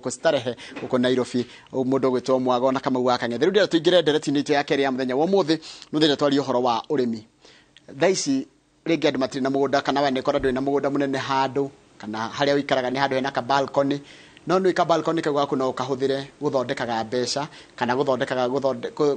uko starehe uko Nairobi mundu gwitwo Mwago na Kamau Akang'ethe riu ndira tuingire ndereti-inĩ itu ya keri ya muthenya wa muthi muthenya twaria uhoro wa urimi thaici ringi andu matiri na mugunda kana we nikora nduri na mugunda munene handu kana haria wikaraga ni handu hena ka balcony no nĩ ka balcony kau gaku no ukahuthire guthondekaga mbeca kana guthondekaga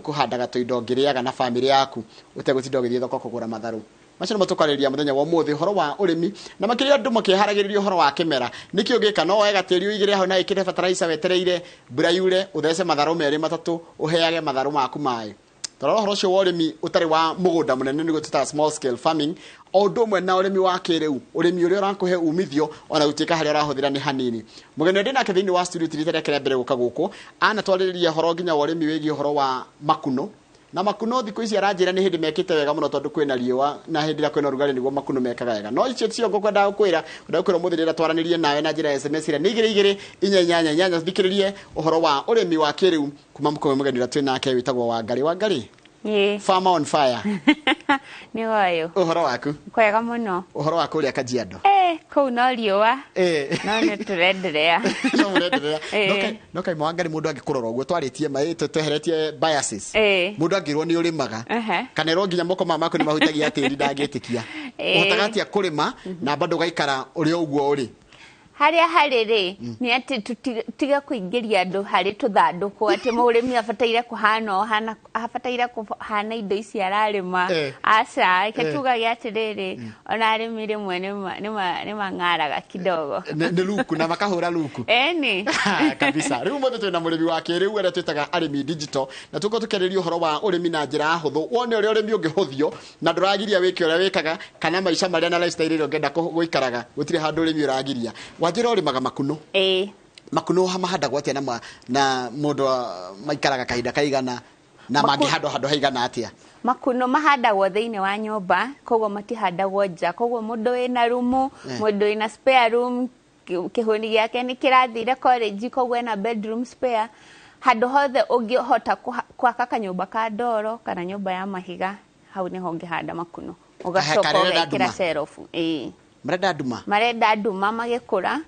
kuhandaga tuindo ngiriaga na family yaku utegutinda ugithie thoko kugura matharu macio no tukarĩria muthenya wa umuthi horo wa urimi na makiria andu makiharagĩrĩria horo wa kimera nikio gika no wega tĩri ũigĩre aho na ikire fertilizer wetereire mbura yure uthece matharu merĩ matatu uheage matharu maku maĩ toro horo cio wa urimi utari wa mugunda munene niguo tuta small scale farming o ndu mwe na urimi wa kĩrĩu urimi uria ũrakuhe umithio ona gutuĩka harĩa ũrahũthĩra nĩ hanini mugeni ndĩ nake thĩinĩ wa studio tirita rĩake rĩa mbere gũka gũkũ ana twarĩrĩria horo nginya wa urimi wĩgiĩ horo wa makunũ na makunũ thikũ ici aranjĩra nĩ hĩndĩ mekĩte wega mũno tondũ kwĩna riũa na hĩndĩ ĩrĩa kwĩna ũrugarĩ nĩguo makunũ mekaga wega no icio cio ngũkwenda gũkwĩra mũthĩ rĩrĩa twaranĩrie nawe na njĩra ya SMS ĩrĩa nĩ 2288 thikĩrĩrie ũhoro wa ũrĩmi wa kĩrĩu kuma mũkombe mũgeni ũrĩa twĩ nake wĩtagwo Wangari Farmer on fire ni wayo uhoro waku kwega muno uhoro waku ria Kajiado kuu no riũa no nĩ tũrenderea no mũrenderea no kai Wangari mũndũ angĩkũrora ũguo twarĩtie maĩ tweheretie biases mũndũ angĩrwo nĩ ũrĩmaga kana ĩrwo nginya moko maku nĩ mahutagia tĩri ndangĩtĩkia ũhotaga atĩa kũrĩma na bado gaikara ũrĩa ũguo ũrĩ haria harĩ nĩ atĩ tutiga kũingĩria andũ harĩ tũthandũkũ atĩ mũrĩmi abataire kũhana abataire kũhana indo ici ararĩma aca ketugage atĩrĩrĩ ona arĩmi rĩmwe nĩ mang'araga kidogo nĩ luku na makahũra luku nĩ kabisa rĩu mũthĩ twĩna mũrĩmi wa kĩrĩu ũrĩa twĩtaga arĩmi digital na tũko tũkĩarĩria ũhoro wa ũrĩmi na njĩra hũthũ wone ũrĩa ũrĩmi ũngĩhũthio na ndũragiria wĩke ũrĩa wĩkaga kana maica marĩa na lifestyle ĩrĩa ũngĩenda gũikaraga gũtirĩ handũ ũrĩmi ũragiria wanjĩra ũrĩmaga makunũ makunũ mahandagwo atĩa na mũndũ maikaraga kahinda kaigana na mangĩhandwo haigana atĩa makunũ mahandagwo thĩinĩ wa nyũmba koguo matihandagwo nja koguo mũndũ wĩna rumu mũndũ wĩna spare room kĩhũni gĩake nĩ kĩrathire college koguo ena bedroom spare handũ hothe ũngĩhota kwaka kanyũmba ka ndoro kana nyũmba ya mahiga hau nĩho ũngĩhanda makunũ ũgacoka ũgekĩra serofu marenda nduma magĩkũra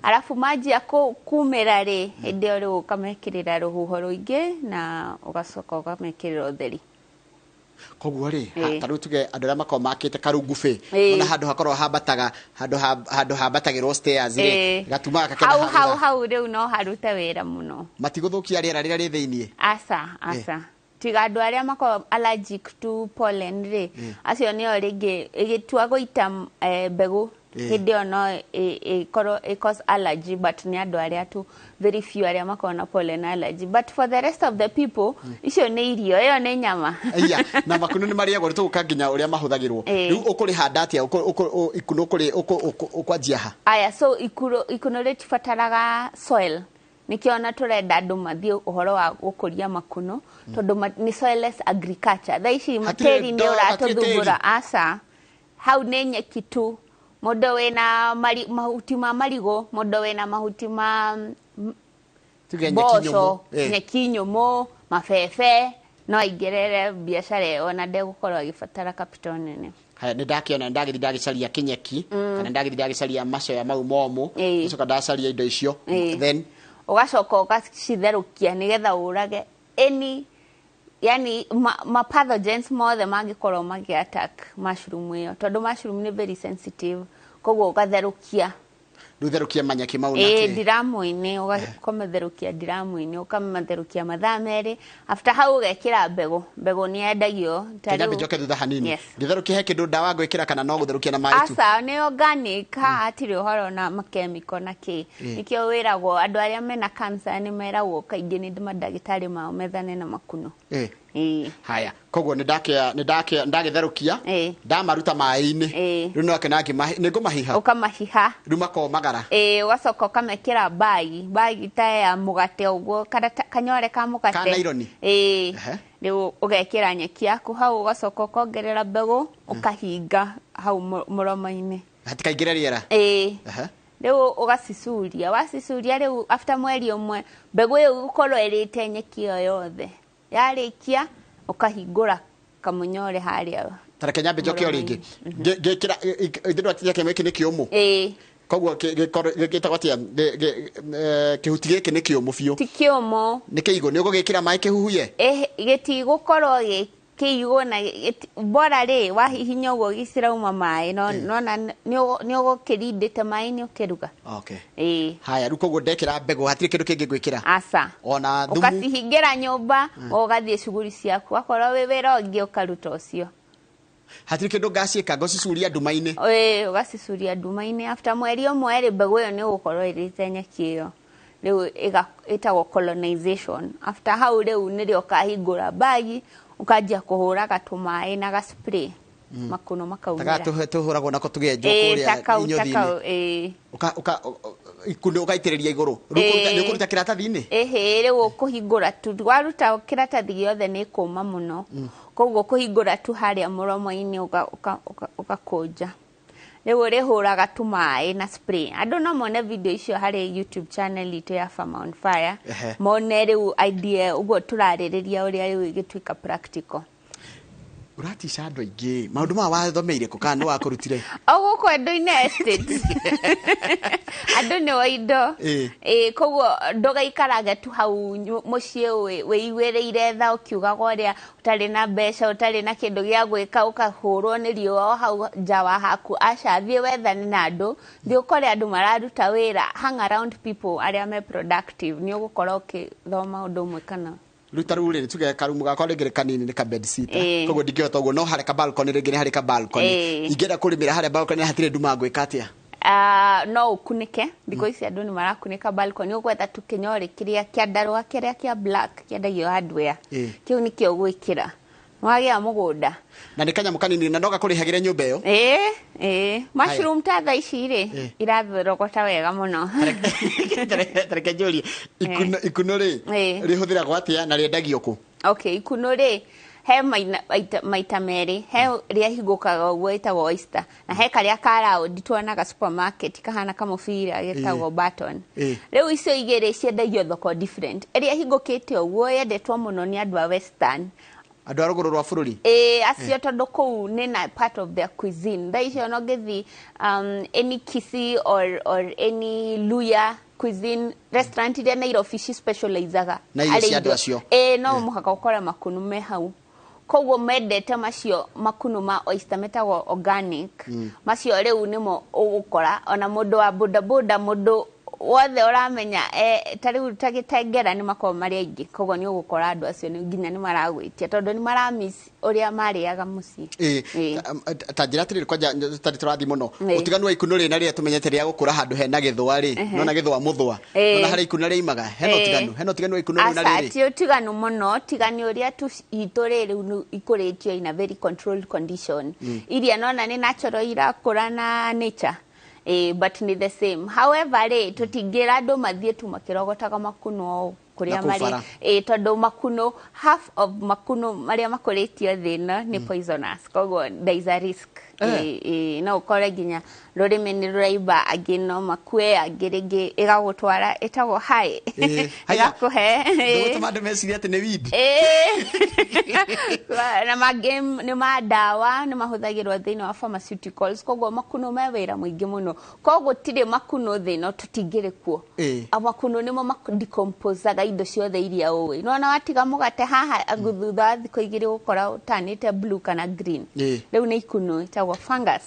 alafu manjia kumĩra rĩ hĩndĩ ĩyo rĩu ũkamekĩrĩra rũhuho rũingĩ na ũgacoka ũkamekĩrĩra ũtheri koguo rĩ tarĩu tuge andũ arĩa makorwo makĩte karungu ona handũ hakorwo hambataga handũ hambatagĩrwo stairs rĩ gatumaga kakena hau rĩu no harute wĩra mũno matigũthũkia rĩera rĩrĩa rĩ thĩinĩ aca tiga andũ arĩa makorwo allergic to pollen rĩ acio nĩo rĩngĩ ĩgĩtua gũita mbegũ hĩndĩ ĩyo no cause allergy but nĩ andũ arĩa tu very few arĩa makorwo na pollen allergy but for the rest of the people icio nĩ irio ĩyo nĩ nyama na makunũ nĩ marĩagwo tũgũka nginya ũrĩa mahũthagĩrwo rĩu ũkũrĩhanda atĩa ikunũ ũkwanjia ha aya so ikunũ rĩtibataraga soil nikiona turenda andu mathie uhoro wa gukuria makuno tondu ni soilless agriculture thaici materi ni uratuthumbura aca hau ni nyeki tu mundu wina mahuti ma marigo mundu wina mahuti ma nyeki nyumu mafefe no igerere biashara ĩyo na ndegũkorwo agĩbatara capital nene haya nĩ ndakiona ndagĩthi ndagĩcaria kinyeki kana ndagĩthi ndagĩcaria macoya mau momũ ũcoka ndacaria indo icio then ugacoka ugacitherũkia nigetha urage yani pathogens mothe mangĩkorwo mangĩ-attack mushroom ĩyo tondu mushroom nĩ very sensitive koguo ugatherũkia ndutherũkia manyeki mau nake ndiramu-inĩ ugakometherũkia ndiramu-inĩ ukamatherũkia mathaa merĩ after hau ugekĩra mbegũ nĩ yendagio tarĩu njoke thutha hanini ngĩtherũkia he kĩndũ ndawa ngwĩkĩra kana no gũtherũkia na maĩ tu aca nĩ organic hatirĩ ũhoro na makemiko na kĩ nĩkĩo wĩragwo andũ arĩa mena cancer nĩ meragwo kaingĩ nĩ mandagĩtarĩ mao methane na makunũ haya koguo ndagĩtherũkia ndamaruta maĩ-inĩ rĩu nake nĩ ngũmahiha ũkamahiha rĩu makomagara ũgacoka ũkamekĩra bagi ta ya mũgate ũguo kanyore ka mũgate ka naironi rĩu ũgekĩra nyeki yaku hau ũgacoka ũkongerera mbegũ ũkahinga hau mũromo-inĩ hatikaingĩre rĩera rĩu ũgacicuria wacicuria rĩu after mweri ũmwe mbegũ ĩyo gũkorwo ĩrĩte nyeki ĩyo yothe yarĩkia ukahingũra kamunyore harĩa tareke nyambe njoke o rĩngĩ ngĩkĩra ithirwo atĩa kĩmwe kĩ nĩ kĩũmũ koguo gĩtagwo atia kĩhuti gĩkĩ nĩ kĩũmũ biũ ti kĩũmũ nĩ kĩigũ nĩ ũgũgĩkĩra maĩ kĩhuhie gĩtigũkorwo kĩigũ na bora rĩ wahihinya ũguo gĩcirauma maĩ nona nĩ ũgũkĩrindĩte maĩ-inĩ ũkĩruga haya rĩu koguo ndekĩra mbegũ hatirĩ kĩndũ kĩngĩ ngwĩkĩra aca ona thumu ũgacihingĩra nyũmba ũgathiĩ cuguri ciaku akorwo wĩ wĩra ũngĩ ũkaruta ũcio hatirĩ kĩndũ ngaciĩka ngocicuria nduma-inĩ ũgacicuria nduma-inĩ after mweri ũmwe rĩ mbegũ ĩyo nĩ ũgũkorwo ĩrĩte nyeki ĩyo rĩu ĩtagwo colonization after hau rĩu nĩrĩo ũkahingũra bagi ukanjia kuhuraga tumaĩ na gaspray makunũ makaumĩra tuhuragwo nako tũgenjwo kũrĩa inyothi-inĩ ikunũ ũgaitĩrĩria igũrũ nĩ ũkũruta kĩratathi-inĩ rĩu ũkũhingũra tu waruta kĩratathi gĩothe nĩ kũma mũno koguo ũkũhingũra tu harĩa mũromo-inĩ ũgakũnja rĩu ũrĩhũraga tumaĩ na spray andũ no mone video icio harĩ YouTube channel itũ ya Farm on Fire mone rĩu idea ũguo tũrarĩrĩria ũrĩa rĩu igĩtuĩka practical uratica andũ aingĩ maũndũ maya wathomeire kũ kana nĩ wakũrutire gũkũ andũ-inĩ estate andũ nĩ wa indo koguo ndũgaikarage tu hau mũciĩ wĩiguĩrĩire tha ũkiugaga ũrĩa ũtarĩ na mbeca ũtarĩ na kĩndũ gĩa gwĩka ũkahũrwo nĩ riũa hau nja wa haku aca thiĩ wethane na andũ thiĩ ũkore andũ mararuta wĩra hang around people arĩa me productive nĩ ũgũkorwo ũkĩthoma ũndũ ũmwe kana ruta rũrĩ nĩ tuge karumu gakwa rĩngĩ kanini nĩ ka bed sitter koguo ndingĩhota ũguo no harĩ ka balcony rĩngĩ nĩ harĩ ka balcony ingĩenda kũrĩmĩra harĩa balcony hatirĩ nduma ngwĩka atĩa no ũkunĩke thikũ ici andũ nĩ marakunĩka balcony ũgwetha tũkĩnyori kĩrĩa kĩa ndarũa kĩrĩa kĩa black kĩendagio hardware kĩu nĩkĩo ũgwĩkĩra wagĩa mũgũnda na nĩ kanyamũ kanini na no gakũrĩhagĩre nyũmba ĩyo mushroom ta thaa ici rĩ irathorogota wega mũno tareke njũrie ikuno rĩ rĩhũthĩragwo atĩa na rĩendagio kũ ikuno rĩ he maita merĩ he rĩa hingũkaga ũguo ĩtagwo oyster na he karĩa ka round tuonaga supermarket kahana kamũbira getagwo button rĩu icio igĩrĩ ciendagio thoko different ĩrĩa hingũkĩte ũguo yendetwo mũno nĩ andũ a western andũ a rũgũrũ rwa bũrũri acio tondũ kũu nĩ na part of their cuisine thaa icio no ngĩthi any Kisii or any Luya cuisine restaurant iria Nairobi specializaga na irio cia andũ acio no mũhaka ũkore makunũ me hau koguo mendete macio makunũ ma oyster metagwo organic macio rĩu nĩmo ũgũkora ona mũndũ wa bodaboda mũndũ wothe ũramenya ta rĩu tagĩtengera nĩ makorwo marĩ aingĩ koguo nĩ ũgũkora andũ acio nginya nĩ maragwĩtia tondũ nĩ maramiss ũrĩa marĩaga mũciĩ ta njĩra atĩrĩrĩ kwanja tari tũrathi mũno ũtiganu wa ikuno rĩ na rĩrĩa tũmenyete rĩa gũkũra handũ hena gĩthũa rĩ no na gĩthũa mũthũa no harĩ ikuno rĩa imaga hena ũtiganu wa ikuno rĩ na rĩrĩ ti ũtiganu mũno tigani ũrĩa hitũ rĩrĩ ikũrĩtio in a very controlled condition iria nona nĩ natural irakũra na nature but ni the same however tutingĩra andũ mathiĩ tu makĩrogotaga makunũ kũrĩa marĩ tondũ makunũ half of makunũ marĩa makũrĩtio thĩ ĩno nĩ poisonous koguo there is a risk no ũkore nginya rũrĩmĩ nĩ rũraimba angĩ no makue angĩ rĩngĩ ĩgagũtwara ĩtagwo hai ĩgakũhe ndũgũtũma andũ mecirie atĩ nĩ weed na mangĩ nĩ mandawa nĩ mahũthagĩrwo thĩinĩ wa pharmaceuticals koguo makunũ me wĩra mũingĩ mũno koguo gũtirĩ makunũ thĩ ĩno tũtingĩrĩ kuo makunũ nĩmo madecompose-aga indo ciothe iria ũĩ nona watiga mũgate haha thutha wa thikũ igĩrĩ gũkora ũtanĩte blue kana green rĩu nĩ ikuno ĩtagwo fungus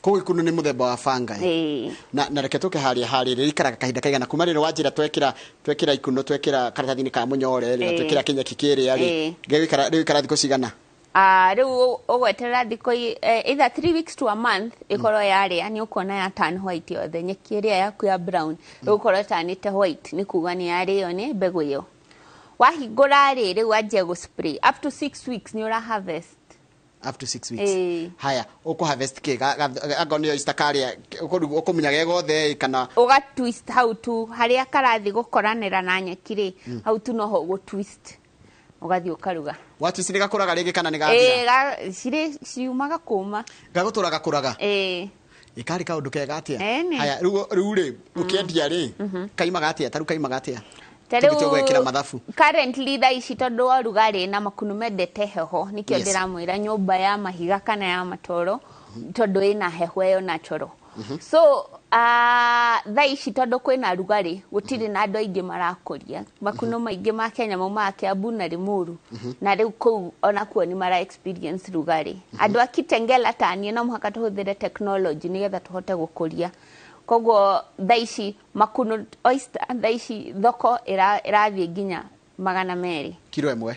koguo ikuno nĩ mũthemba wa fungi na reke tũke harĩa rĩikaraga kahinda kaigana kuma rĩrĩ wanjĩra twekĩra ikuno twekĩra karatathi-inĩ ka mũnyore na twekĩra kĩnyeki kĩrĩa rĩ rĩikara thikũ cigana rĩu ũgweterera thikũ either 3 weeks to a month ĩkorwo yarĩa nĩ ũkuona ya turn white yothe nyeki ĩrĩa yaku ya brown rĩu ũkorwo ĩtanĩte white nĩ kuga nĩ yarĩo nĩ mbegũ ĩyo wahingũra rĩu wanjia gũspray up to 6 weeks nĩ ũra harvest up to 6 weeks haya ũkũ harvest agonio istakarĩa ũkũmunya gegothe kana ũga twist how to harĩa karathi gũkoranĩra na nyeki rĩ how to noho gũ twist ũgathi ũkaruga wa twist nĩ gakũraga rĩngĩ kana nĩ gathira ciumaga kuma gagũtũra gakũraga ikarĩ kaũndũ kega atĩa haya rĩu rĩ ũkĩendia rĩ kaimaga atĩa taru kaimaga atĩa tũgwĩkĩra mathabu currently thaa ici tondũ wa rugarĩ na makunũ mendete heho nĩkĩo ndĩramwĩra nyũmba ya mahiga kana ya matoro tondũ ĩna heho ĩyo natural so Thaa ici tondu kwina rugari gutiri na andu aingi marakũria makunũ maingi ma Kenya maumaga Kiambu na Limuru na riu kuu ona kuo ni mara experience rugari andu a Kitengela tani no muhaka tuhuthire technology nigetha tuhote gũkũria koguo thaa ici makunũ oyster thaa ici thoko irathie nginya 200 kilo ĩmwe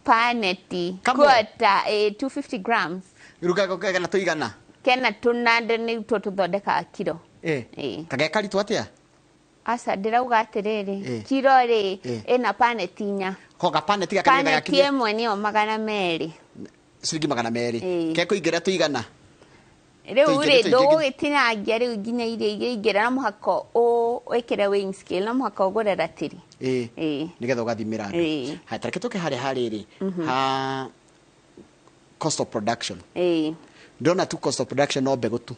paneti quarter 250 grams rugaga kana tuigana kena tunande ni tuthondeka kilo kage karitũ atia asa ndirauga atiriri kilo ri ina paneti nya koga paneti gakanetha paneti ĩmwe niyo 200 ciringi 200 ke kuingira tuigana riu ri ndũgũgĩtinangia riu nginya iria ingĩra na mũhaka wĩkĩre weighing scale na mũhaka ũgũre ratiri nigetha ũgathimĩra andũ ha tareke tũke harĩ ha cost of production ndona tu cost of production no mbegũ tu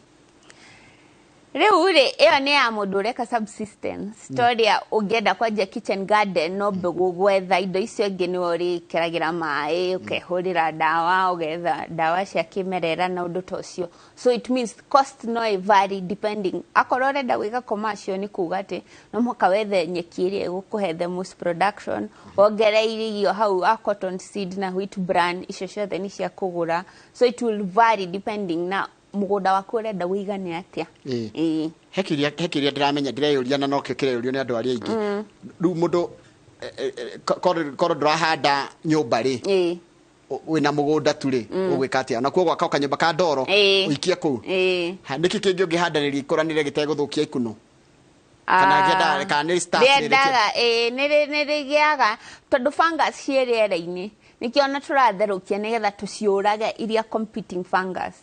riu ri ĩyo nĩ ya mũndũ ũreka subsistence story ya ũngĩenda kwanjia kitchen garden no mbegũ gwetha indo icio ingĩ nĩ ũrĩkĩragĩra maĩ ũkehũrĩra ndawa ũgetha ndawa cia kĩmerera na ũndũ ta ũcio so it means cost no vary depending akorwo ũrenda gwĩka commercial nĩ kuuga atĩ no mũhaka wethe nyeki ĩrĩa ĩgũkũhe the most production wongereire irio hau a cotton seed na wheat bran icio ciothe nĩ cia kũgũra so it will vary depending na mugunda waku urenda wĩigane atia hekiria ndiramenya ndireyuria na nokio kireyurio ni andu ari aingi riu mundu korwo ndurahanda nyumba ri wina mugunda tu ri ugwika atia na kuo gwaka ukanyumba ka ndoro uikie kuu niki kingi ungihandanĩria ikuranire giteguthukia ikuno kana genda kana ni start ni rigiaga tondu fungus cieriera-ini nikio ona turatherũkia nigetha tuciũrage iria competing fungus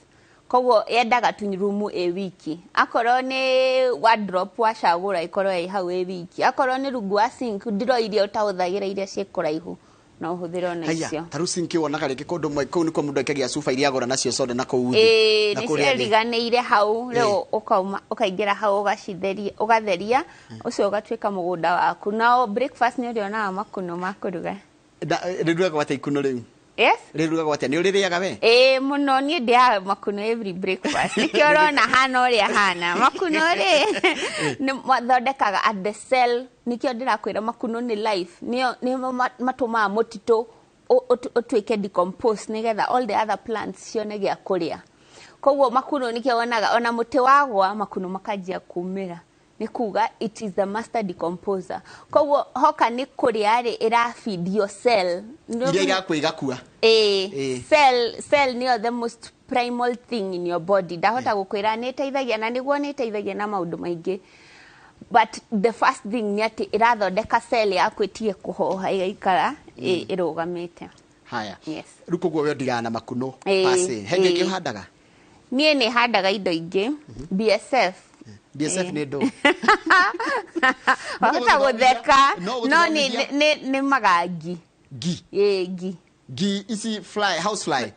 koguo yendaga tunyurumu wiki akorwo ni wardrobe wacagũra ikorwo hau wiki akorwo ni rungu wa sink ndiro iria utahũthagĩra iria ciĩkũraihu na ũhũthĩre ona icio taru sink wonaga rĩngĩ kũndũ mwe kũu nĩkuo mũndũ ekagia cuba iria agũra nacio soda na kũu thĩ na kũrĩa riganĩire hau rĩu ũkaingĩra hau ũgatheria ũcio ũgatuĩka mũgũnda waku na breakfast nĩ ũrĩonaga makunũ ma kũruga rĩrugaga atĩa ikuno rĩu yes rĩrugaga atĩa nĩ ũrĩrĩaga we mũno niĩ ndĩaga makunũ every breakfast nĩkĩo ũrona hana ũrĩa hana makunũ rĩ nĩ mathondekaga at the cell nĩkĩo ndĩrakwĩra makunũ nĩ life nĩ matũmaga mũtitũ ũtuĩke decompose nĩgetha all the other plants cione gĩa kũrĩa koguo makunũ nĩkĩo wonaga ona mũtĩ wagwa makunũ makanjia kumĩra ni kuga it is the master decomposer koguo hoka ni kuria ri ira feed your cell iria igakua igakua cell ni the most primal thing in your body ndahota gukwira ni teithagia na niguo ni teithagia na maundu maingi but the first thing ni ati irathondeka cell yaku itie kuhoha igaikara irugamite haya yes ruko we ndigana makunũ pase henge kihandaga nie ni handaga indo ingi BSF ni ndo hota gutheka no ni magangi gi isi fly house fly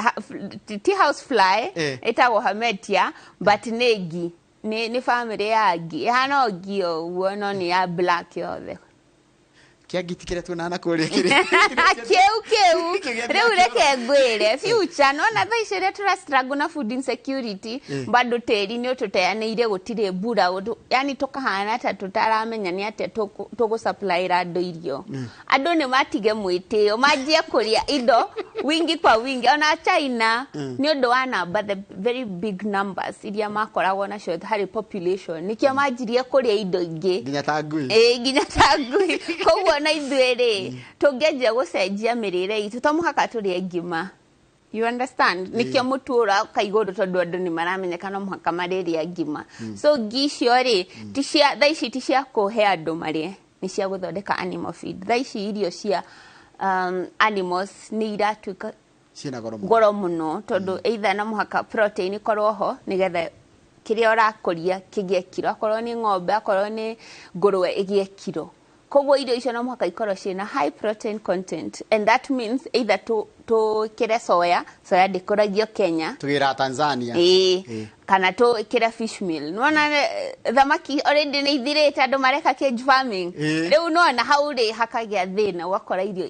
ti house fly itago hametia but negi ni family ya gi hano gi o no ni ya black yothe kia gitikire tu nana kuri kiri keu riu reke ngwire future no na thaa icio tura struggle na food insecurity bado teri ni ututeanĩire gutire mbura yani tukahana ta tutaramenya ni ate tugu supply rando irio andu ni matige mwitio manjie kuria indo wingi kwa wingi ona China ni undu wa number the very big numbers iria makoragwo na cio hari population nikio manjirie kuria indo ingi nginya ta ngui nginya ta ngui koguo na ithuĩ tũngĩanjia gũcenjia mĩrĩre itũ to mũhaka tũrĩe ngima you understand nikio mũtura kaigũrũ tondũ andũ nĩ maramenyeka no mũhaka marĩrĩa ngima so ngi icio rĩ thaa ici ti cia kũhe andũ marĩe nĩ cia gũthondeka animal feed thaa ici irio cia animals nĩ iratuĩka ciĩna goro mũno tondũ either na mũhaka protein ikorwo ho nĩgetha kĩrĩa ũrakũria kĩgĩe kiro akorwo nĩ ng'ombe akorwo nĩ ngũrũwe ĩgĩe kiro koguo irio icio no mũhaka ikorwo ciĩna high protein content and that means either twĩkĩre soya ndĩkũragio Kenya tugira Tanzania kana twĩkĩre fish meal nona thamaki already nĩ ithirĩte andũ mareka cage farming rĩu nona hau rĩ hakagĩa thĩna ugakora irio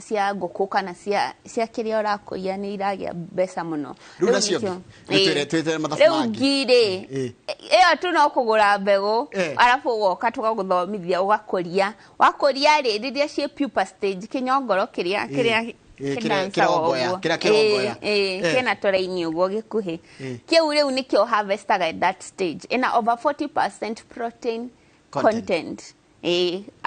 cia ngũkũ kana cia kĩrĩa ũrakũria nĩ iragĩa mbeca mũno rĩu nacio twĩtere mathabu rĩu ngirĩ ĩyo tu no kũgũra mbegũ arabu ũgoka tũgagũthomithia ũgakũria wakũria rĩ rĩrĩa ciĩ pupa stage kĩnyongoro kĩrĩa kĩrongoya kĩna tũraini ũguo gĩkuhĩ kĩu rĩu nĩkĩo harvestaga at that stage ina over 40% protein content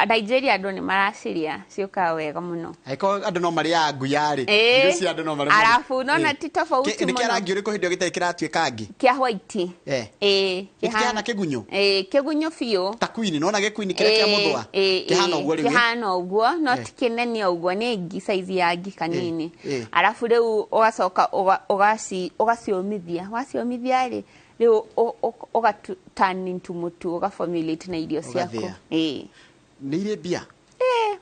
Nigeria andũ nĩ maraciria ciũkaga wega mũno andũ no marĩa nguyarĩ icio andũ no marĩa arafu nona ti tofauti mũno nĩ kĩrangi ũrĩkũ hĩndĩ gĩtarĩ kĩratuĩkangi kĩa white kĩhana kĩgunyo kĩgunyo biũ takwini nona gĩkwini kĩrĩa kĩa mũthwa kĩhana ũguo rĩu kĩhana ũguo no ti kĩnene ũguo nĩ ngi size ya ngi kanini arafu rĩu ũgacoka ũgaciũmithia waciũmithia rĩu turn into mũtu ũgaformulate na irio ciaku nĩ irĩ mbia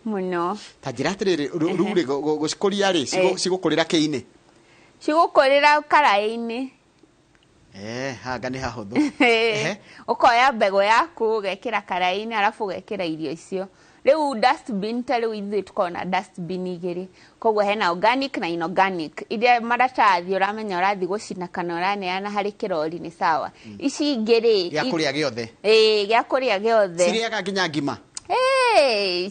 mũno ta njĩra atĩrĩrĩ rĩu rĩ gũcikũria rĩ cigũkũrĩra kĩ-inĩ cigũkũrĩra karaĩ-inĩ hanga nĩ hahũthũ ũkoya mbegũ yaku ũgekĩra karaĩ-inĩ arabu ũgekĩra irio icio rĩu dustbin ta rĩu ithuĩ tukoragwo na dustbin igĩrĩ koguo hena organic na inorganic iria maratathi ũramenya ũrathiĩ gũcina kana ũraneana harĩ kĩrori nĩ sawa ici ingĩ gĩa kũrĩa gĩothe gĩa kũrĩa gĩothe cirĩaga nginya ngima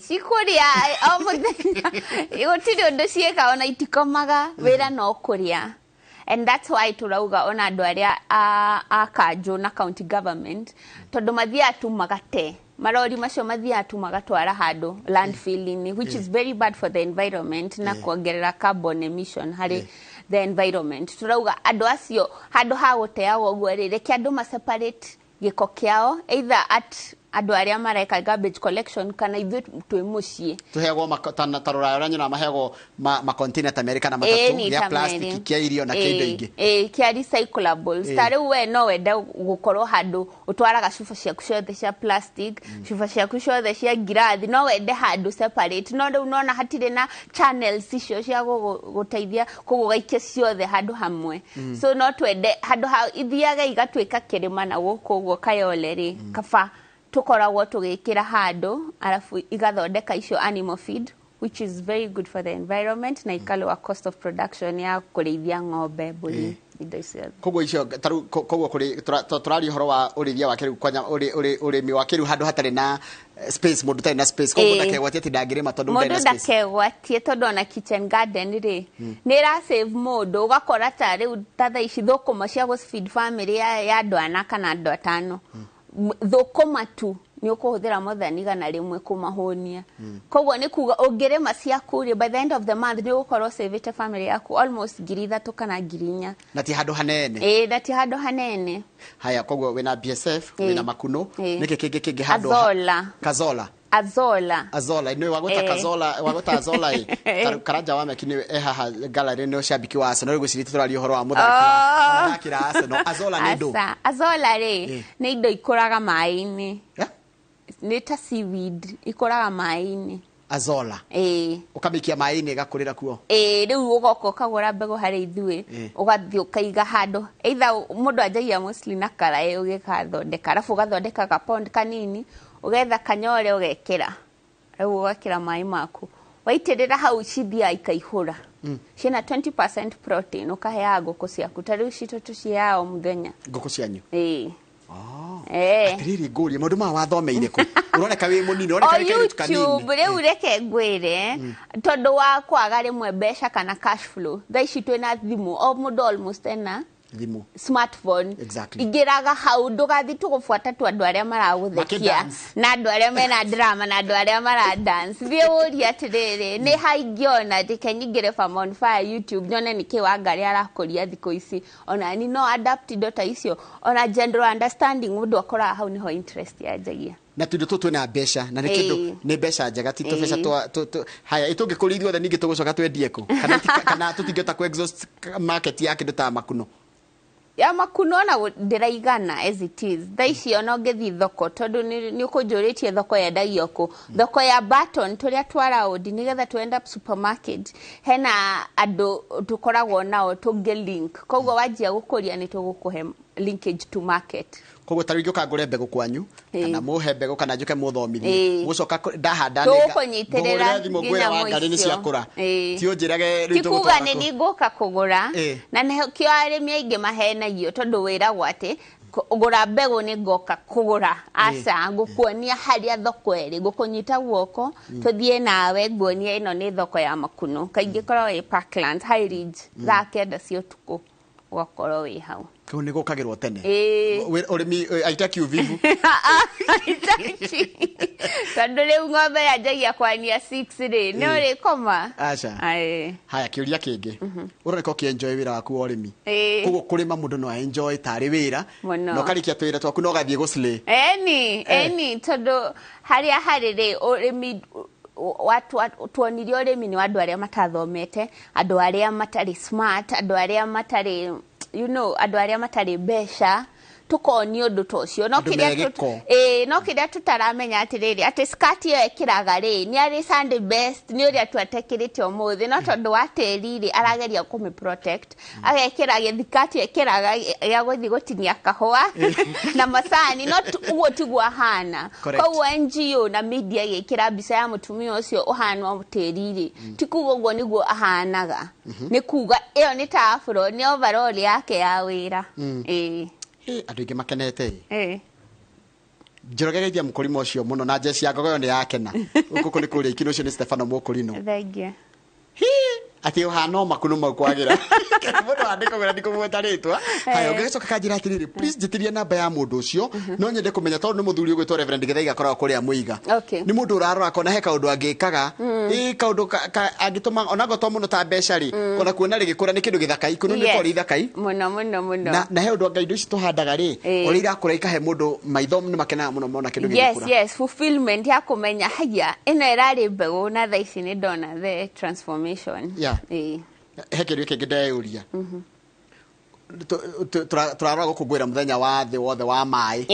cikũrĩa o mũthenya gũtirĩ ũndũ ciĩka ona itikomaga wĩra no kũrĩa and that's why turauga ona andũ arĩa a kanjũ na county government tondũ mathiaga tu magate marori macio mathiaga tu magatwara handũ landfilling which is very bad for the environment na kuongerera carbon emission harĩ the environment turauga andũ acio handũ ha gũteaga ũguo rĩ reke andũ ma separate gĩko kĩao either at andũ arĩa mareka garbage collection kana ithuĩ twĩ mũciĩ tuheagwo ta rũraya ũrĩa nyona maheagwo ma container ta America na matatũ ya plastic kia irio na kĩndũ ingĩ kia recyclables ta rĩu we no wende gũkorwo handũ ũtwaraga cuba ciaku ciothe cia plastic cuba ciaku ciothe cia ngirathi no wende handũ separate no rĩu nona hatirĩ na channels icio cia gũteithia kũgũgaikia ciothe handũ hamwe so no twende handũ ha ithiaga igatuĩka kĩrĩma na gũkũ ũguo Kayole rĩ kaba tukoragwo tugĩkĩra handũ arafu igathondeka icio animal feed which is very good for the environment na ikaloa cost of production ya kũrĩithia ng'ombe mbũri indo icio koguo icio koguo tũrari ũhoro wa ũrĩithia wa kĩrĩu kwanya ũrĩmi wa kĩrĩu handũ hatarĩ na space mũndũ tarĩ na space koguo ndakegwatie atĩ ndangĩrĩma tondũ ndĩ na space mũndũ ndakegwatie tondũ ona kitchen garden rĩ nĩ ra save mũndũ ũgakora ta rĩu ta thaa ici thũkũma cia feed family ya andũ ana kana andũ atano thũkũma tu nĩ ũkũhũthĩra mũthani gana rĩmwe kũmahũnia koguo nĩ kuga ũngĩrĩma ciaku rĩ by the end of the month nĩ ũgũkorwo savete family yaku almost 3,000 kana 4,000 na ti handũ hanene na ti handũ hanene haya koguo wĩna BSF wĩna makunũ nĩkĩ kĩngĩ handũ Azola nĩ wagũta Azola Karanja wa meki nĩ haha gallery nĩ shabiki wa Arsenal gũcirĩte tũrario ũhoro wa mũthaki wa Arsenal Azola nĩ ndũ Azola rĩ nĩ indo ikũraga maĩ-inĩ nĩ ta seaweed ikũraga maĩ-inĩ Azola ũkamĩikia maĩ-inĩ ĩgakũrĩra kuo rĩu ũgoka ũkagũra mbegũ harĩ ithuĩ ũgathiĩ ũkaiga handũ either mũndũ anjagia mostly na karaĩ ũgĩgathondeka arabu ũgathondeka ka pond kanini ũgetha kanyore ũgekĩra rĩu ũgekĩra maĩ maku waitĩrĩra hau cithiaga ikaihũra ciĩna 20% protein ũkaheaga ngũkũ ciaku ta rĩu citũ tũciheaga o mũthenya ngũkũ cianyu atĩrĩrĩ ngũrie maũndũ maya wathomeire kũ ũroneka wĩ mũnini ũroneka wĩ kĩrĩtu kanini YouTube rĩu reke ngwĩre tondũ wa kwaga rĩmwe mbeca kana cash flow thaa ici twĩna thimũ o mũndũ almost ena thimũ smartphone ingĩraga hau ndũgathi tũgũbuata tu andũ arĩa maragũthekia na andũ arĩa mena drama na andũ arĩa mara dance thiũria atĩrĩrĩ nĩ haingĩona ndĩkenyingĩre on fire YouTube nyone nĩkĩ Wangari arakũria thikũ ici ona ni no adapt indo ta icio ona general understanding mũndũ akoraga hau niho interest yanjagia na tũndũ tũtũ na mbeca na nĩ kĩndũ nĩ mbeca njega ti tũbeca haya itũngĩkũrithio othe ningĩ tũgũcoka twendie kũ kana tũtingĩhota ku exhaust market ya kĩndũ ta makunũ ya makunũ ona ndĩraigana as it is. Thaa ici ona ũngĩthiĩ thoko tondũ nĩ ũkũnjũrĩtie thoko yendagio kũ. Thoko ya Barton tũrĩa twaraũndi nĩgetha twenda supermarket hena andũ tũkoragwo nao tũngĩ link. Koguo wanjia gũkũria nĩ tũgũkũhe linkage to market. Koguo tarĩ ngĩũka ngũre mbegũ kwanyu kana mũhe mbegũ kana njuke mũthomithie gũcoka ndahanda tũkũnyitĩrĩra thimũ ngwĩra Wangari nĩ ciakũra ti ũnjĩrage rĩu tũgũtwara nĩ ngũka kũgũra na nĩkĩo arĩmi aingĩ mahenagio tondũ wĩragwo atĩ gũra mbegũ nĩ ngoka kũgũra aca ngũkuonia harĩa thoko ĩrĩ ngũkũnyita guoko tũthiĩ nawe nguonie ĩno nĩ thoko ya makunũ kaingĩ korwo ĩ Parklands High Ridge thaa kenda cia ũtukũ gwakorwo wĩ hau. Kau nĩ gũkagĩrwo tene ũrĩmi aitaki uvivu tondũ rĩu ng'ombe yanjagia kwania 6 rĩ nĩ ũrĩkoma aca haya kĩũria kĩngĩ ũroneka ũkĩenjoy wĩra waku wa ũrĩmi koguo kũrĩma mũndũ no enjoy tarĩ wĩra na ũkarĩkia twĩra twaku no gathiĩ gũslay eni tondũ harĩa harĩ rĩ ũrĩmi tuonirie ũrĩmi nĩ andũ arĩa matathomete andũ arĩa matarĩ smart andũ arĩa matarĩ andũ arĩa matarĩ mbeca tukonio ũndũ ta ũcio no kĩrĩa tutaramenya atĩrĩrĩ atĩ skati ĩyo ĩkĩraga rĩ nĩ arĩ Sunday best nĩ ũrĩa twetekĩrĩte ũmũthĩ no tondũ wa tĩri rĩ arageria kũmĩ protect agekĩra gĩthikati ĩkĩraga ya gũthiĩ gũtinia kahũa na macani no ũguo tiguo ahana koguo NGO na media ĩgĩkĩra mbica ya mũtumia ũcio ũhana tĩri rĩ ti kuga ũguo nĩguo ahanaga nĩ kuga ĩyo nĩ ta afro nĩ overall yake ya wĩra andũ aingĩ makenete njorogereithia mũkũrĩma ũcio mũno na njeci ya ngogoyo nĩ yakena gũkũ nĩ kũrĩa ikinũ ũcio nĩ Stefano Mũkũrino thengia atĩ ũhana makũnũ mau kwagĩra mũndũ andĩkagĩra ndikũmweta rĩtwa haya ũngĩcoka kanjĩra atĩrĩrĩ please njĩtĩria namba ya mũndũ ũcio no nyende kũmenya tondũ nĩ mũthuri ũgwĩtwo Reverend Gĩthaiga akoragwo kũrĩa Mũiga nĩ mũndũ ũrarora akona he kaũndũ angĩkaga kaũndũ angĩtũma ona gotwo mũno ta mbeca rĩ ona kuona rĩgĩkũra nĩ kĩndũ gĩthaka ikũnũ nĩ kori ithakai mũno na he ũndũ anga indo ici tũhandaga rĩ ũrĩa irakũra ikahe mũndũ maitho nĩ makenaga mũno mona kĩndũ gĩgĩkũra yes fulfillment ya kũmenya haya ĩno ĩrarĩ mbegũ na thaa ici nĩ ndona the transformation he kĩrĩa kĩngĩ ndeyũria tũrarora gũkũngũĩra mũthenya wa thĩ wothe wa maĩ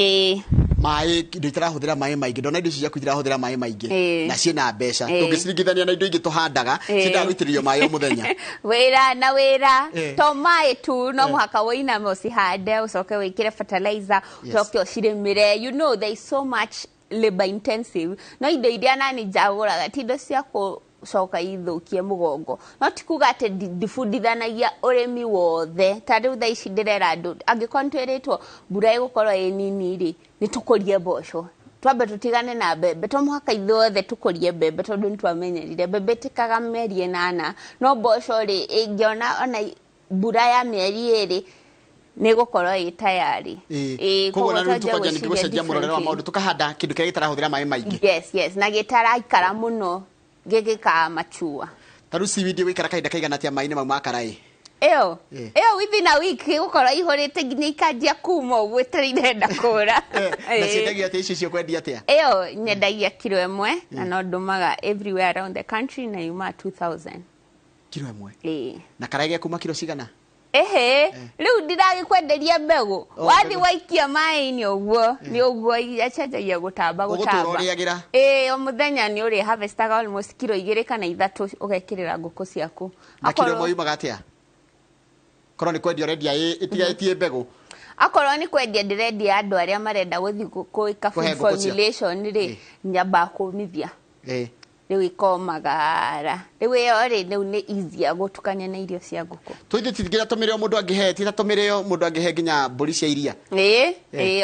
indo itarahũthĩra maĩ maingĩ ndona indo ici ciaku itirahũthĩra maĩ maingĩ na ciĩna mbeca tũngĩciringithania na indo ingĩ tũhandaga ciendaga gũitĩrĩrio maĩ o mũthenya wĩra to maĩ tu no mũhaka wĩiname ũcihande ũcoke wĩkĩre fertilizer ũcoke ũcirĩmĩre there is so much labor intensive no indo iria nani njagũraga ti indo cia coka ithũkie mũgongo no ti kuga atĩ ndibundithanagia ũrĩmi wothe ta rĩu thaa ici ndĩrera andũ angĩkorwo nĩtwĩrĩtwo mbura ĩgũkorwo ĩ nini rĩ nĩtũkũrie mboco twambe tũtigane na mbembe to mũhaka ithuothe tũkũrie mbembe tondũ nĩtwamenyerire mbembe ĩtĩkaga mĩeri 8 no mboco rĩ ĩngĩona ona mbura ya mĩeri 2 nĩ gũkorwo ĩ tayari koguo na rĩu tũkwanjia ningĩ gũcenjia mũrorere wa maũndũ tũkahanda kĩndũ kĩrĩa gĩtarahũthĩra maĩ maingĩ yes na gĩtaraikara mũno gĩgĩka machua taru ciwindi wĩkara kahinda kaigana atĩa maĩ-inĩ mau makara ĩyo within a week gũkorwo ihũrĩte nginya ikanjia kuma ũguo ĩtarĩirenda kũra na ciendagia atĩa ici cio kwendia atĩa ĩyo nyendagia kilo 1 na no ndumaga everywhere around the country na yuma 2000 kilo 1 na karaige kuma kilo cigana rĩu ndiragĩkwenderia mbegũ wathi waikia maĩ-inĩ ũguo nĩ ũguo yacenjagia gũtamba o mũthenya nĩ ũrĩ harvestaga almost kilo 2 kana 3 ũgekĩrĩra ngũkũ ciaku na kilo 1 yumaga atĩa korwo nĩ kwendia ũrendia ĩtigaĩtie mbegũ akorwo nĩ kwendia ndĩrendia andũ arĩa marenda gũthiĩ gwĩka food formulation rĩ nyambaga kũmithia rĩu ikomagara rĩu ĩyo rĩ nĩ easy gũtukania na irio cia ngũkũ tũithĩ tigĩra tũmĩre mũndũ angĩhe titatũmĩre mũndũ angĩhe nginya mbũri cia iria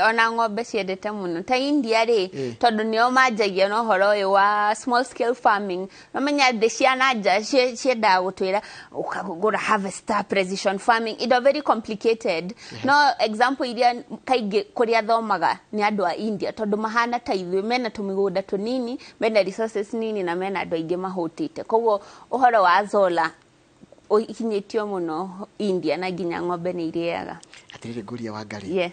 ona ng'ombe ciendete mũno ta India rĩ tondũ nĩo manjagia na ũhoro ũyũ wa small scale farming nomenya thĩ cia nanja ciendaga gũtwĩra ũkagũra harvester precision farming indo very complicated no example iria kaingĩ kũrĩa thomaga nĩ andũ a India tondũ mahana ta ithuĩ mena tũmĩgũnda tũnini mena resources nini na mena andũ aingĩ mahũtĩte koguo ũhoro wa zola ũkinyĩtio mũno India na nginya ng'ombe nĩ irĩaga atĩrĩrĩ Kuria Wangari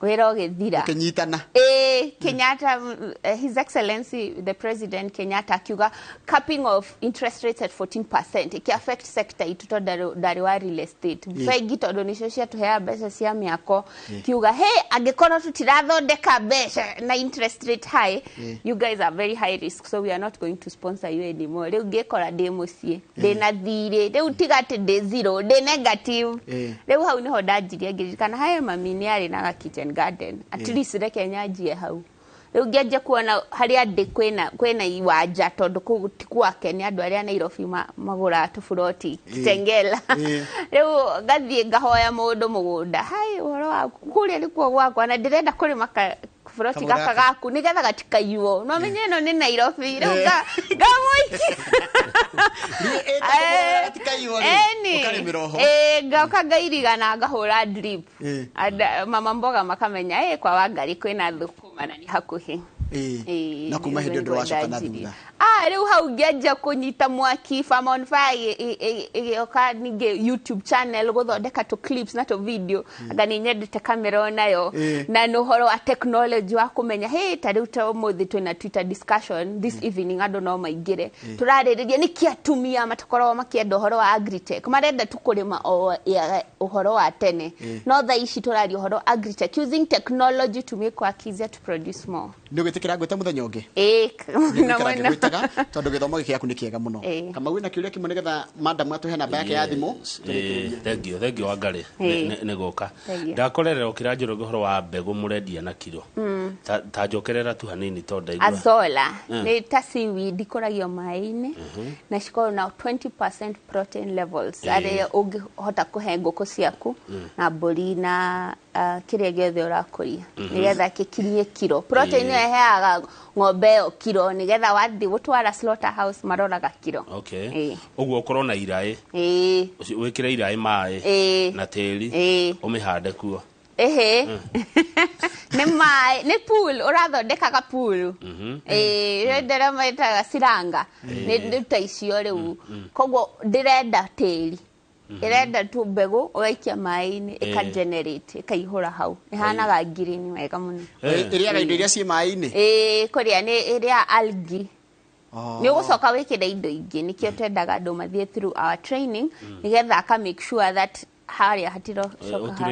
wera ũgĩthira ũkĩnyitana Kenyatta His Excellency the President Kenyatta akiuga capping of interest rates at 14% iki affect sector itu to ndari wa real estate bengi tondu nicio ciatũheaga mbeca cia mĩako kiuga hey angĩkorwo tutirathondeka mbeca na interest rate high you guys are very high risk so we are not going to sponsor you anymore rĩu ngĩkora ndĩ mũciĩ ndĩna thirĩ rĩu tigati ndĩ zero ndĩ negative rĩu hau niho ndanjirie ngĩririkana haye mami nĩ arĩ na kitchen garden at least reke nyanjie hau rĩu ngĩanjia kuona harĩa ndĩ kwĩna iwanja tondũ kũu ti gwake nĩ andũ arĩa Nairobi magũra tũburoti Kitengela rĩu ngathiĩ ngahoya mũndũ mũgũnda hai ũhoro waku kũrĩa nĩkuo gwakwa na ndĩrenda kũrĩma buroti gaka gaku nĩgetha gatikaiywo no menye ĩno nĩ Nairobi rĩu ngamũikia ngauka ngairigana ngahũra drip mama mboga makamenya kwa Wangari kwĩna thũkũma na nĩ hakuhĩ na kuma hĩndĩ ndĩracoka na thutha rĩu hau ngĩanjia kũnyita mwaki Farm on Fire ĩgĩoka ningĩ YouTube channel gũthondeka tũ clips na tũ video anga nĩ nyendete kamera onayo na nĩ ũhoro wa technology wa kũmenya hey ta rĩu ta ũmũthĩ twĩna Twitter discussion this evening andũ no maingĩre tũrarĩrĩria nĩkĩ atumia matakoragwo makĩenda ũhoro wa agritech marenda tu kũrĩma ũhoro wa tene no thaa ici tũraria ũhoro agritech using technology to make work easier to produce more nĩ ũgĩtĩkĩra ngwĩta mũthenya ũngĩ tondu githomo gĩaku nĩ kĩega mũno kama wĩna kĩũria kĩmwe nĩgetha madam atũhe namba yake ya thimũ thengiũ Wangari nĩ gũka ndakorera ũkĩranjĩra ũhoro wa mbegũ mũrendia na kilo ta njokerera tu hanini to ndaigua azola nĩ ta seaweed ikũragio maĩ-inĩ na cikoragwo na 20% protein levels arĩa ũngĩhota kũhe ngũkũ ciaku na mbũri na kĩrĩa gĩothe ũrakũria nĩgetha gĩkinyie kilo protein ĩyo ĩheaga ng'ombe ĩyo kilo nĩgetha wathiĩ gũtwara slaughter house maroraga kilo ũguo ũkorwo na iraĩ wĩkĩre iraĩ maĩ na tĩri ũmĩhande kuo nĩ maĩ nĩ pool ũrathondekaga pool ndĩrĩa maĩtaga ciranga nĩ ta icio rĩu koguo ndĩrenda tĩri ĩrenda tu mbegũ ũgaikia maĩ-inĩ ĩka-generate ĩkaihũra hau ĩhanaga green wega mũno ĩrĩaga indo iria ciĩ maĩ-inĩ kũrĩa nĩ ĩrĩa algae nĩ ũgũcoka wĩkĩre indo ingĩ nĩkĩo twendaga andũ mathiĩ through our training nĩgetha aka make sure that harĩa hatirocoka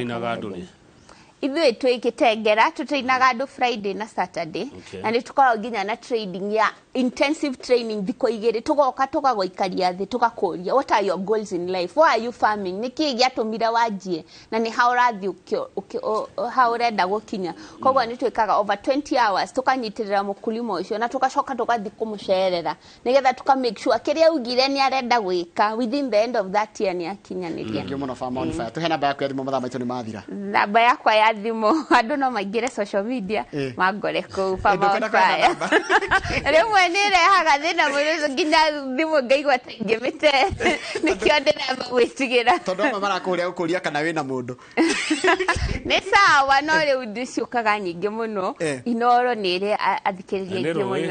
ithuĩ twĩkĩtengera tũtrainaga andũ Friday na Saturday na nĩ tũkoragwo nginya na trading ya intensive training thikũ igĩrĩ tũgoka tũgagũikaria thĩ tũgakũria what are your goals in life why are you farming nĩkĩ gĩatũmire wanjie na nĩ ha ũrathiĩ ha ũrenda gũkinya koguo nĩ twĩkaga over 20 hours tũkanyitĩrĩra mũkulima ũcio na tũgacoka tũgathiĩ kũmũcerera nĩgetha tũka make sure kĩrĩa augire nĩ arenda gwĩka within the end of that year nĩ akinyanĩria nĩ mũno Farm on Fire tũhe namba yaku ya thimũ mathaa maitũ nĩ mathira namba yakwa ya thimũ andũ no maingĩre social media mangore kũu Farm on Fire rĩmwe nĩ ĩrehaga thĩna mũno nginya thimũ ngaigua ta ingĩmĩte nĩkĩo ndĩramba gwĩtigĩra tondũ amwe marakũrĩa gũkũria kana wĩna mũndũ nĩ sawa no rĩu ndĩciũkaga nyingĩ mũno Inoro nĩ ĩrĩ athikĩrĩria aingĩ mũno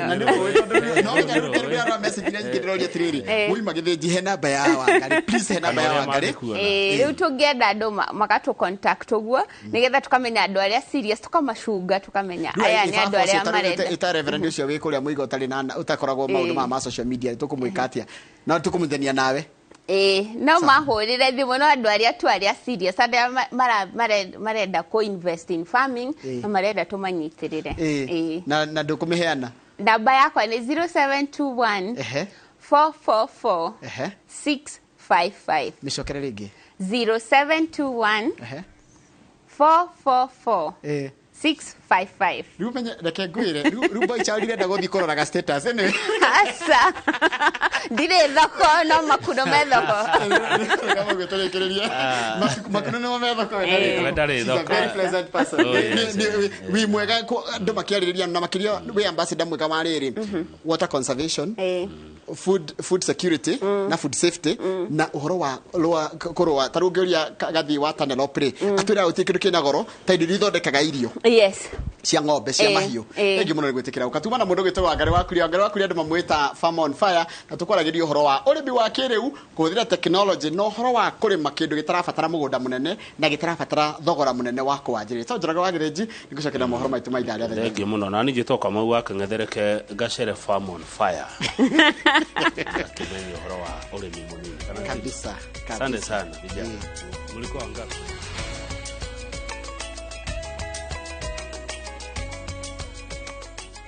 wima gĩthĩnji he namba ya Wangari please he namba ya Wangari rĩu tũngĩenda andũ magatũ contact ũguo nĩgetha tũkamenya andũ arĩa serious tũkamacunga tũkamenya aya nĩ andũ arĩa marenda ita reverend ũcio wĩ kũrĩa mũiga ũtarĩ na utakoragwo maũndũ ma social media tũkũmwĩka atĩa no tũkũmũthenia nawe no mahũrĩre thimũ no andũ arĩa tu arĩa serious arĩa marenda co-invest in farming na marenda tũmanyitĩrĩre na ndũkũmĩheana namba yakwa nĩ 0721 444 655 mĩcokere rĩngĩ 0721 444 655 rĩu menye reke ngwĩre rĩu boy child irenda gũthiĩ kũroraga status ene asa ndirĩ thoko no makunũ me thoko kama gwĩtũrĩkĩrĩria makunũ nĩ me thoko ndarĩ thoko very pleasant person wi mwega andũ makĩarĩrĩria na makĩria wĩ ambassador mwega wa rĩrĩ water conservation food security na food safety na ũhoro wa kũrũa tarũngĩũria gathi wa Tanel Opre atwĩra ũtĩ kĩndũ kĩna goro ta indo ithondekaga irio yes cia ng'ombe cia mahiũ thengi mũno nĩ gwĩtĩkĩra ũkatuma na mũndũ gwĩtagwo Wangari wa Kuria andũ mamwĩta Farm on Fire na tũkwaragĩria ũhoro wa ũrĩmi wa kĩrĩu kũhũthĩra tekinoronjĩ no ũhoro wa kũrĩma kĩndũ gĩtarabatara mũgũnda mũnene na gĩtarabatara thogora mũnene wa kũwanjĩrĩria to njũraga wagĩrĩnji nĩ gũcokera mohoro maitũ ma ithaa rĩa thengi mũno na ningĩ toka mau akang'ethereke gacere Farm on Fire akimenya ũhoro wa ũrĩmi mũnini kabisa asante sana vijana mlikuwa wangapi